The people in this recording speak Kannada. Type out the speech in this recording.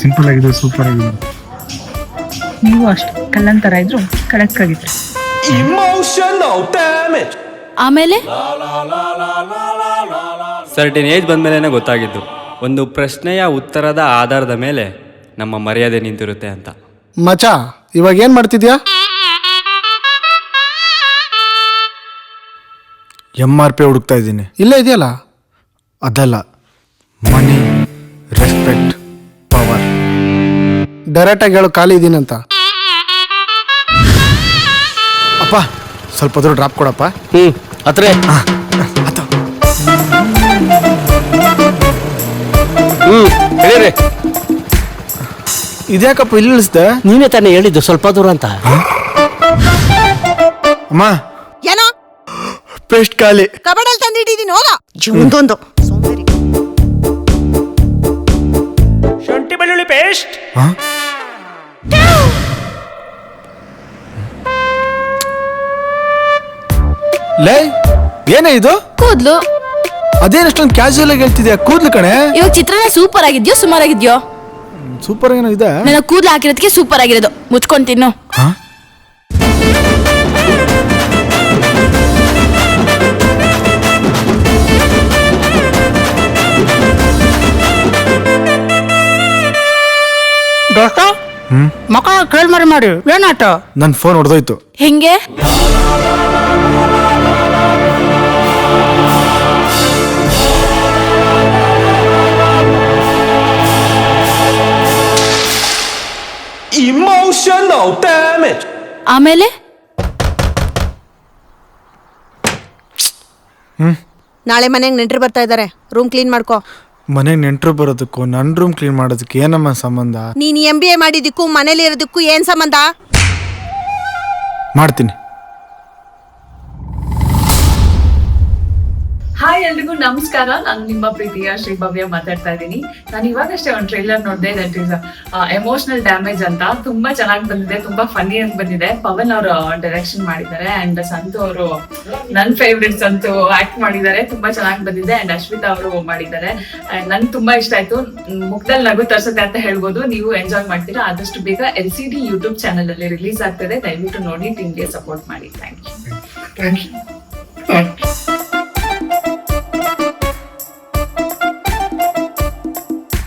ಸಿಂಪಲ್ ಆಗಿದೆ, ಸೂಪರ್ ಆಗಿದೆ. ನೀವು ಅಷ್ಟು ಕಲ್ಲಂತರ ಇದ್ರು ಕಡಕ್ ಆಗಿದ್ರು. ಆಮೇಲೆ ಸರ್ಟಿನ್ ಏಜ್ ಬಂದಮೇಲೆ ಗೊತ್ತಾಗಿದ್ದು ಒಂದು ಪ್ರಶ್ನೆಯ ಉತ್ತರದ ಆಧಾರದ ಮೇಲೆ ನಮ್ಮ ಮರ್ಯಾದೆ ನಿಂತಿರುತ್ತೆ ಅಂತ. ಮಚ, ಇವಾಗ ಏನ್ ಮಾಡ್ತಿದ್ಯಾ? MRP ಹುಡುಕ್ತಾ ಇದ್ದೀನಿ. ಇಲ್ಲೇ ಇದೆಯಲ್ಲ, ಅದಲ್ಲ, ಮನಿ, ರೆಸ್ಪೆಕ್ಟ್, ಪವರ್. ಡೈರೆಕ್ಟಾಗಿ ಹೇಳು ಖಾಲಿ ಇದ್ದೀನಂತ. ಅಪ್ಪ ಸ್ವಲ್ಪ ದೂರ ಡ್ರಾಪ್ ಕೊಡಪ್ಪ. ಅತ್ರೆ ಹೇಳಿರಿ. ಇದ್ಯಾಕಪ್ಪ ಇಲ್ಲಿ ಇಳಿಸ್ದೆ? ನೀನೇ ತಾನೇ ಹೇಳಿದ್ದು ಸ್ವಲ್ಪ ದೂರ ಅಂತ. ಅಮ್ಮ ಏನೋ ಪೇಸ್ಟ್ ಖಾಲಿ. ಕಬಡಲ್ಲಿ ತಂದಿಟ್ಟಿದ್ದೀನಿ, ಹೋಗ. ಒಂದೊಂದು ಸೋಂಬೇರಿ. ಶುಂಠಿ ಬೆಳ್ಳುಳ್ಳಿ ಪೇಸ್ಟ್. ಲೇ, ಏನೇ ಇದು? ಕೂದ್ಲು. ಅದೇನಷ್ಟೊಂದು ಕ್ಯಾಶುಯಲ್ ಆಗಿ ಹೇಳ್ತಿದ್ಯಾ? ಕೂದ್ಲು ಕಣೆ. ಇವಾಗ ಚಿತ್ರಾನ್ನ ಸೂಪರ್ ಆಗಿದ್ಯೋ ಸುಮಾರ್ ಆಗಿದ್ಯೋ? ಸೂಪರ್ ಏನೋ ಇದೆ. ನನ್ನ ಕೂದ್ಲು ಹಾಕಿರೋದಕ್ಕೆ ಸೂಪರ್ ಆಗಿರೋದು. ಮುಚ್ಕೊಂಡ್ ತಿನ್ನು. ದೋಸ್ತ ಮಕ್ಕ ಕೇಳ್ಮರಿ ಮಾಡಿ ಏನಾಟ? ನನ್ನ ಫೋನ್ ಹೊಡೆದೋಯ್ತು. ಹೆಂಗೆ? ಆಮೇಲೆ ನಾಳೆ ಮನೆಗೆ ನೆಂಟ್ರು ಬರ್ತಾ ಇದಾರೆ, ರೂಮ್ ಕ್ಲೀನ್ ಮಾಡ್ಕೋ. ಮನೆಗೆ ನೆಂಟರು ಬರೋದಕ್ಕೂ ನನ್ನ ರೂಮ್ ಕ್ಲೀನ್ ಮಾಡೋದಕ್ಕೆ ಏನಮ್ಮ ಸಂಬಂಧ? ನೀನ್ MBA ಮಾಡಿದ್ದಕ್ಕೂ ಮನೇಲಿ ಇರೋದಕ್ಕೂ ಏನ್ ಸಂಬಂಧ? ಮಾಡ್ತೀನಿ. ಹಾಯ್ ಎಲ್ರಿಗೂ ನಮಸ್ಕಾರ. ನಾನು ನಿಮ್ಮ ಪ್ರೀತಿಯ ಶ್ರೀ ಭವ್ಯ ಮಾತಾಡ್ತಾ ಇದ್ದೀನಿ. ನಾನು ಇವಾಗಷ್ಟೇ ಒಂದು ಟ್ರೈಲರ್ ನೋಡಿದೆ, ದಟ್ ಇಸ್ ಎಮೋಷನಲ್ ಡ್ಯಾಮೇಜ್ ಅಂತ. ತುಂಬಾ ಚೆನ್ನಾಗಿ ಬಂದಿದೆ, ತುಂಬಾ ಫನ್ನಿ ಆಗಿ ಬಂದಿದೆ. ಪವನ್ ಅವರು ಡೈರೆಕ್ಷನ್ ಮಾಡಿದ್ದಾರೆ ಅಂಡ್ ಸಂತು ಅವರು, ನನ್ನ ಫೇವ್ರೆಟ್ ಸಂತು ಆಕ್ಟ್ ಮಾಡಿದ್ದಾರೆ. ತುಂಬಾ ಚೆನ್ನಾಗಿ ಬಂದಿದೆ ಅಂಡ್ ಅಶ್ವಿತಾ ಅವರು ಮಾಡಿದ್ದಾರೆ. ನನ್ಗೆ ತುಂಬಾ ಇಷ್ಟ ಆಯ್ತು. ಮುಖದಲ್ಲಿ ನಗು ತರ್ಸುತ್ತೆ ಅಂತ ಹೇಳ್ಬೋದು. ನೀವು ಎಂಜಾಯ್ ಮಾಡ್ತೀರಾ. ಆದಷ್ಟು ಬೇಗ LCD ಯೂಟ್ಯೂಬ್ ಚಾನಲ್ ಅಲ್ಲಿ ರಿಲೀಸ್ ಆಗ್ತದೆ. ದಯವಿಟ್ಟು ನೋಡಿ, ಟೀಮ್ಗೆ ಸಪೋರ್ಟ್ ಮಾಡಿ. Thank you.